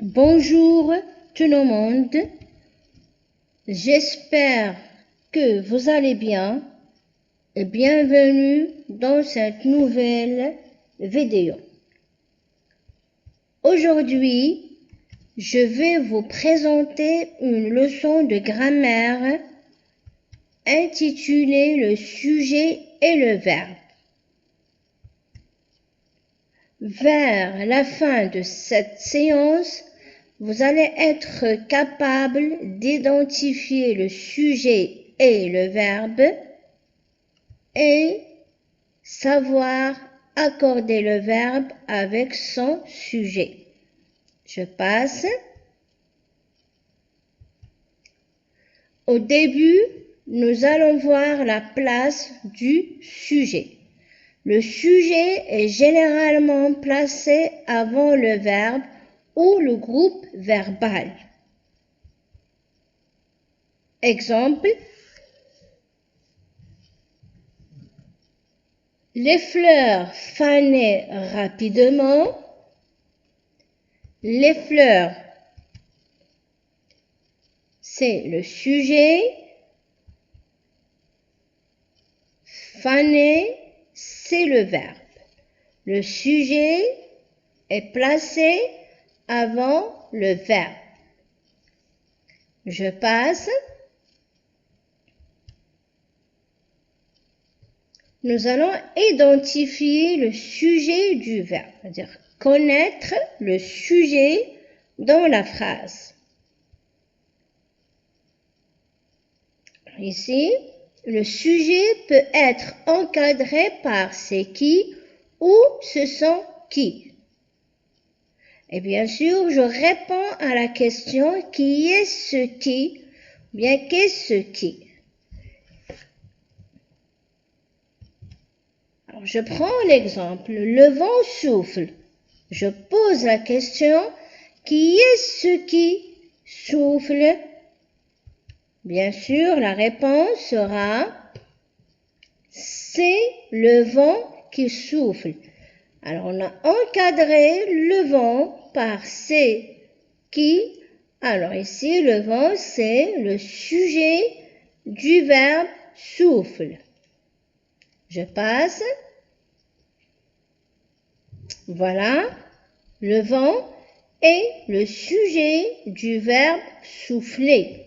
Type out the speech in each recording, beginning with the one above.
Bonjour tout le monde, j'espère que vous allez bien et bienvenue dans cette nouvelle vidéo. Aujourd'hui, je vais vous présenter une leçon de grammaire intitulée Le sujet et le verbe. Vers la fin de cette séance, vous allez être capable d'identifier le sujet et le verbe et savoir accorder le verbe avec son sujet. Je passe. Au début, nous allons voir la place du sujet. Le sujet est généralement placé avant le verbe ou le groupe verbal. Exemple, les fleurs fanaient rapidement. Les fleurs, c'est le sujet. Faner, c'est le verbe. Le sujet est placé avant le verbe. Je passe. Nous allons identifier le sujet du verbe, c'est-à-dire connaître le sujet dans la phrase. Ici, le sujet peut être encadré par c'est qui ou ce sont qui. Et bien sûr, je réponds à la question qui est ce qui, bien qu'est-ce qui. Alors, je prends l'exemple, le vent souffle. Je pose la question, qui est ce qui souffle? Bien sûr, la réponse sera, c'est le vent qui souffle. Alors, on a encadré le vent par c'est qui. Alors ici, le vent, c'est le sujet du verbe souffle. Je passe. Voilà, le vent est le sujet du verbe souffler.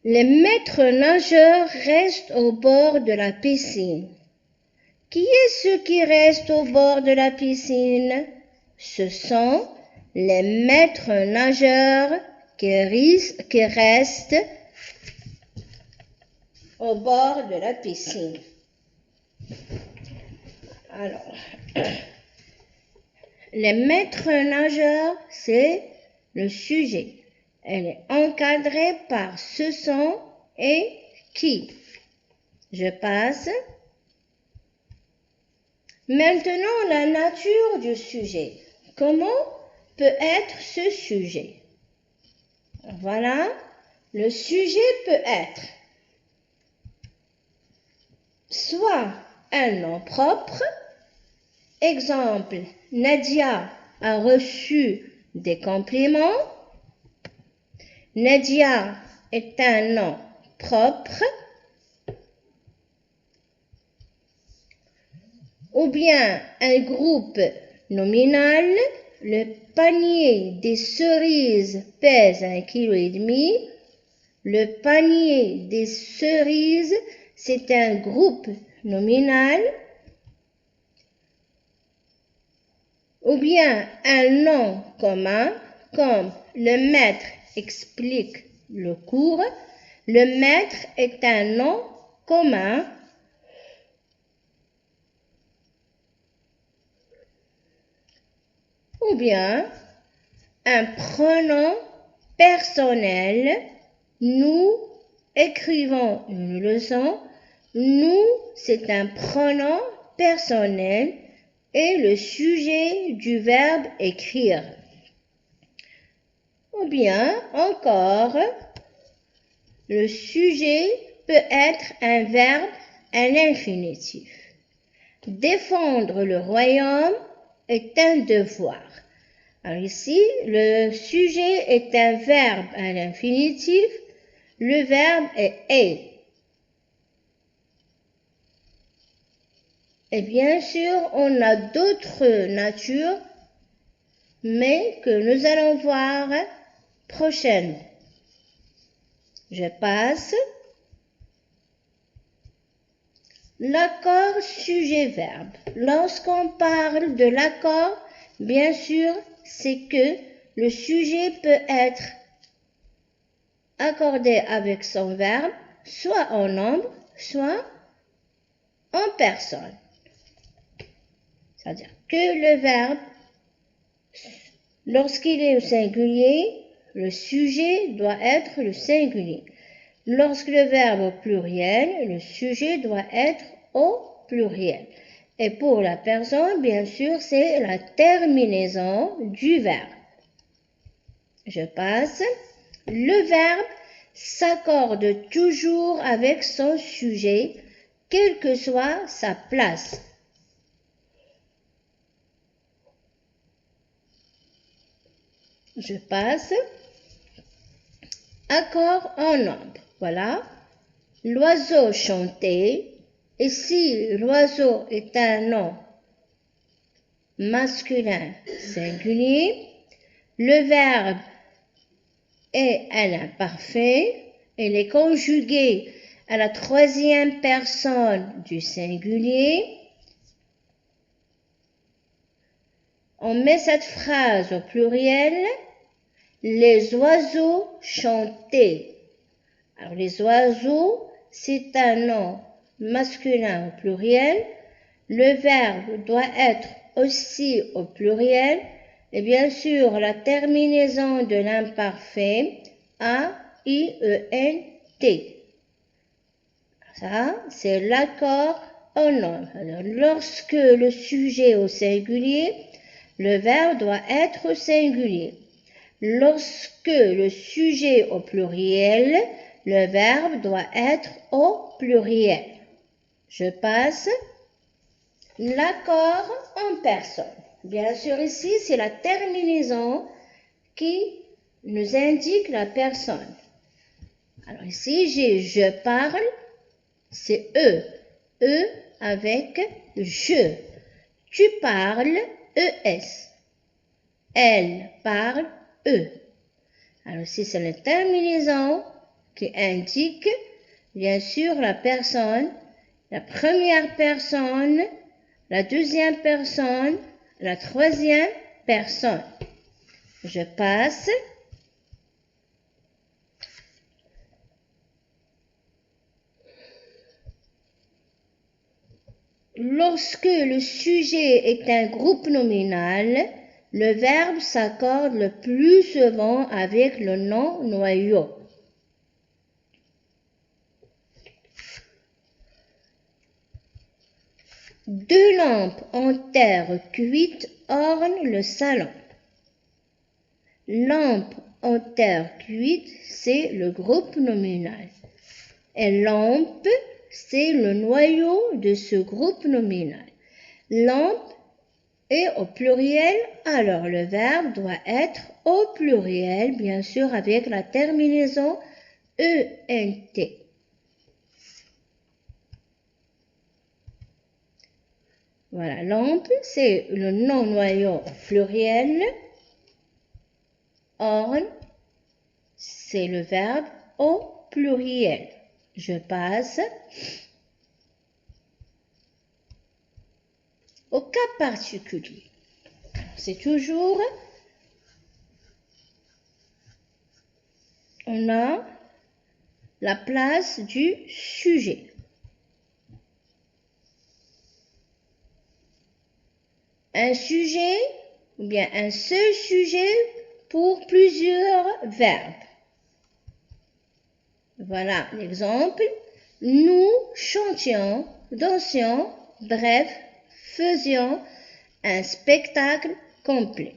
Les maîtres nageurs restent au bord de la piscine. Qui est ce qui reste au bord de la piscine? Ce sont les maîtres nageurs qui restent au bord de la piscine. Alors, les maîtres nageurs, c'est le sujet. Elle est encadrée par ce sont et qui. Je passe. Maintenant, la nature du sujet. Comment peut être ce sujet? Voilà, le sujet peut être soit un nom propre. Exemple, Nadia a reçu des compliments. Nadia est un nom propre. Ou bien un groupe nominal. Le panier des cerises pèse 1,5 kg. Le panier des cerises, c'est un groupe nominal. Ou bien un nom commun, comme le maître explique le cours. Le maître est un nom commun. Ou bien un pronom personnel. Nous écrivons une leçon. Nous, c'est un pronom personnel et le sujet du verbe écrire. Ou bien encore, le sujet peut être un verbe à l'infinitif. Défendre le royaume, est un devoir. Alors ici, le sujet est un verbe à l'infinitif. Le verbe est. Et bien sûr, on a d'autres natures, mais que nous allons voir prochainement. Je passe. L'accord sujet-verbe. Lorsqu'on parle de l'accord, bien sûr, c'est que le sujet peut être accordé avec son verbe, soit en nombre, soit en personne. C'est-à-dire que le verbe, lorsqu'il est au singulier, le sujet doit être le singulier. Lorsque le verbe est au pluriel, le sujet doit être au pluriel. Et pour la personne, bien sûr, c'est la terminaison du verbe. Je passe. Le verbe s'accorde toujours avec son sujet, quelle que soit sa place. Je passe. Accord en nombre. Voilà. L'oiseau chantait. Et si l'oiseau est un nom masculin singulier, le verbe est un imparfait. Il est conjugué à la troisième personne du singulier. On met cette phrase au pluriel. Les oiseaux chantaient. Alors les oiseaux, c'est un nom masculin au pluriel. Le verbe doit être aussi au pluriel. Et bien sûr, la terminaison de l'imparfait, A-I-E-N-T. Ça, c'est l'accord en nombre. Alors, lorsque le sujet est au singulier, le verbe doit être au singulier. Lorsque le sujet est au pluriel, le verbe doit être au pluriel. Je passe. L'accord en personne. Bien sûr, ici, c'est la terminaison qui nous indique la personne. Alors ici, j'ai je parle, c'est E. E avec je. Tu parles, ES. Elle parle, E. Alors ici, c'est la terminaison qui indique, bien sûr, la personne, la première personne, la deuxième personne, la troisième personne. Je passe. Lorsque le sujet est un groupe nominal, le verbe s'accorde le plus souvent avec le nom noyau. Deux lampes en terre cuite ornent le salon. Lampe en terre cuite, c'est le groupe nominal. Et lampe, c'est le noyau de ce groupe nominal. Lampe est au pluriel, alors le verbe doit être au pluriel, bien sûr, avec la terminaison ENT. Voilà, lampe, c'est le nom noyau pluriel. Orne, c'est le verbe au pluriel. Je passe au cas particulier. C'est toujours, on a la place du sujet. Un sujet, ou bien un seul sujet pour plusieurs verbes. Voilà l'exemple. Nous chantions, dansions, bref, faisions un spectacle complet.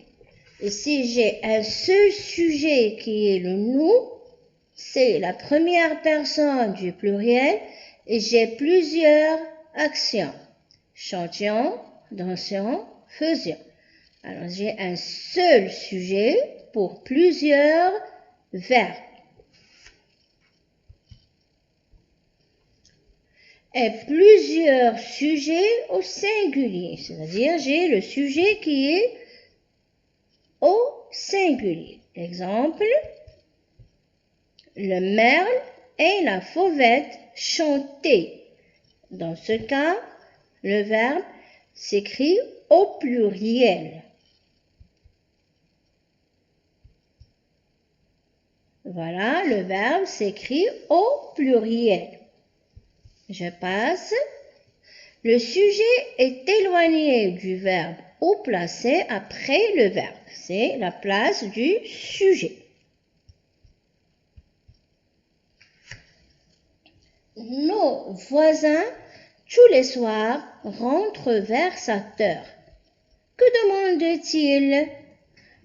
Et si j'ai un seul sujet qui est le nous, c'est la première personne du pluriel et j'ai plusieurs actions. Chantions, dansions, faisions. Alors, j'ai un seul sujet pour plusieurs verbes. Et plusieurs sujets au singulier, c'est-à-dire j'ai le sujet qui est au singulier. Exemple, le merle et la fauvette chantaient. Dans ce cas, le verbe s'écrit au pluriel. Voilà, le verbe s'écrit au pluriel. Je passe. Le sujet est éloigné du verbe ou placé après le verbe. C'est la place du sujet. Nos voisins, tous les soirs, rentrent vers 7 heures. Que demande-t-il?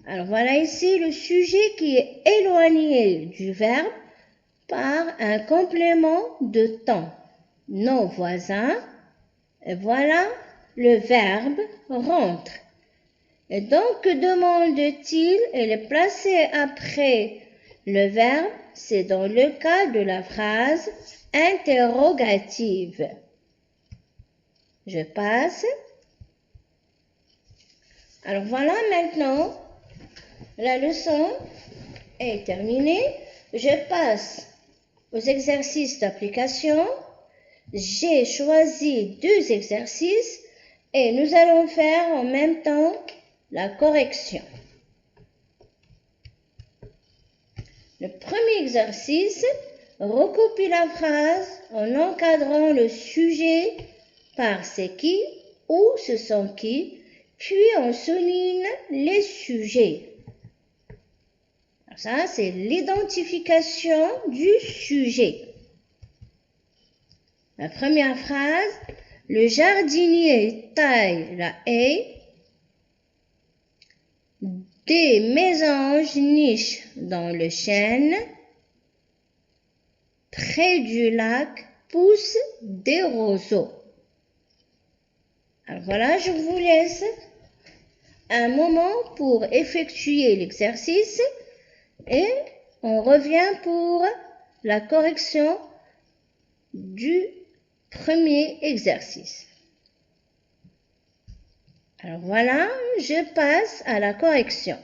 Alors voilà ici le sujet qui est éloigné du verbe par un complément de temps. Nos voisins, et voilà le verbe rentre. Et donc, que demande-t-il? Elle est placée après le verbe, c'est dans le cas de la phrase interrogative. Je passe. Alors voilà maintenant, la leçon est terminée. Je passe aux exercices d'application. J'ai choisi 2 exercices et nous allons faire en même temps la correction. Le premier exercice, recopie la phrase en encadrant le sujet par c'est qui ou ce sont qui, puis on souligne les sujets. Alors ça, c'est l'identification du sujet. La première phrase, le jardinier taille la haie, des mésanges nichent dans le chêne, près du lac poussent des roseaux. Alors voilà, je vous laisse un moment pour effectuer l'exercice et on revient pour la correction du premier exercice. Alors voilà, je passe à la correction.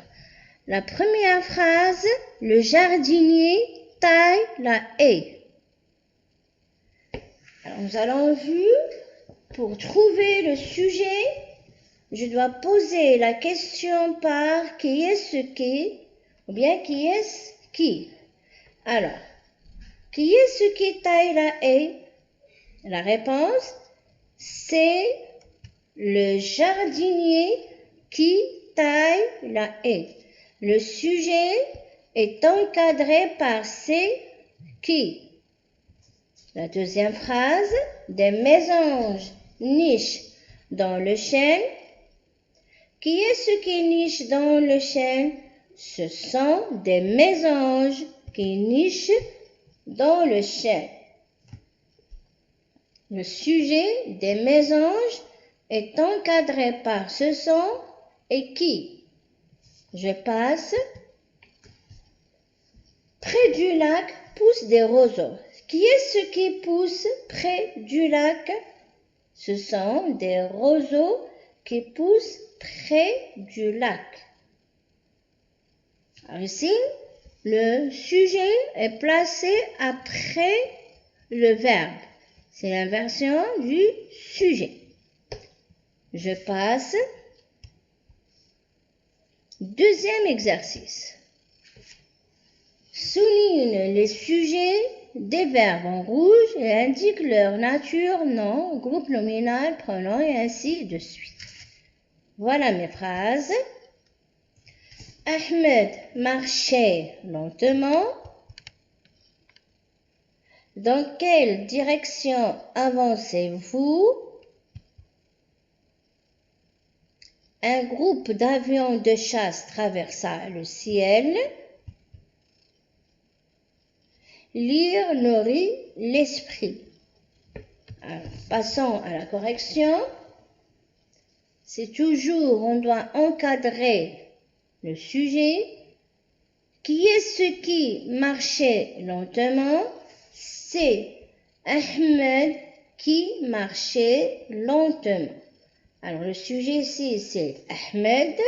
La première phrase, le jardinier taille la haie. Alors nous allons vu, pour trouver le sujet, je dois poser la question par qui est ce qui ou bien qui est qui. Alors, qui est ce qui taille la haie? La réponse, c'est le jardinier qui taille la haie. Le sujet est encadré par c'est qui. La deuxième phrase, des mésanges nichent dans le chêne. Qui est ce qui niche dans le chêne? Ce sont des mésanges qui nichent dans le chêne. Le sujet des mésanges est encadré par ce sont et qui. Je passe. Près du lac poussent des roseaux. Qui est ce qui pousse près du lac? Ce sont des roseaux qui poussent près du lac. Alors ici, le sujet est placé après le verbe. C'est l'inversion du sujet. Je passe. Deuxième exercice. Souligne les sujets des verbes en rouge et indique leur nature, nom, groupe nominal, pronom et ainsi de suite. Voilà mes phrases. Ahmed marchait lentement. Dans quelle direction avancez-vous? Un groupe d'avions de chasse traversa le ciel. Lire nourrit l'esprit. Alors, passons à la correction. c'est toujours, on doit encadrer le sujet. Qui est ce qui marchait lentement? C'est Ahmed qui marchait lentement. Alors le sujet ici, c'est Ahmed.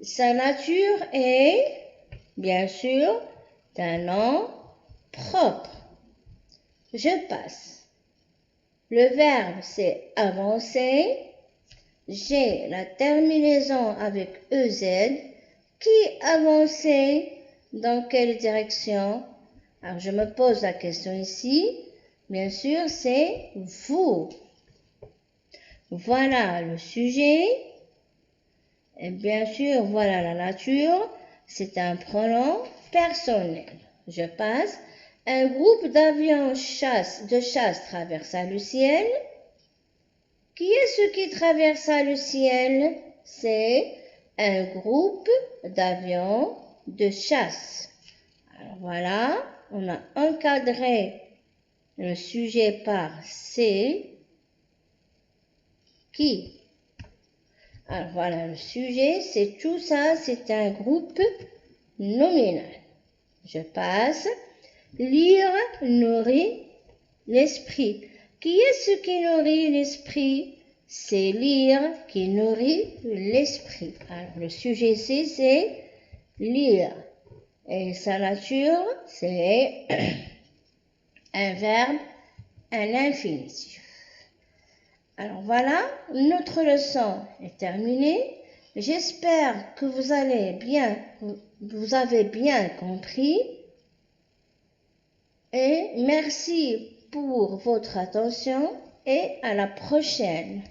Sa nature est, bien sûr, d'un nom propre. Je passe. Le verbe, c'est avancer. J'ai la terminaison avec EZ. Qui avançait? Dans quelle direction? Alors, je me pose la question ici. Bien sûr, c'est vous. Voilà le sujet. Et bien sûr, voilà la nature. C'est un pronom personnel. Je passe. Un groupe d'avions de chasse traversa le ciel. Qui est ce qui traversa le ciel? C'est un groupe d'avions de chasse. Alors voilà, on a encadré le sujet par c'est qui. Alors voilà, le sujet, c'est tout ça, c'est un groupe nominal. Je passe. Lire nourrit l'esprit. Qui est ce qui nourrit l'esprit? C'est lire qui nourrit l'esprit. Alors le sujet ici, c'est lire. Et sa nature, c'est un verbe, un infinitif. Alors voilà, notre leçon est terminée. J'espère que vous avez bien compris. Et merci pour votre attention et à la prochaine.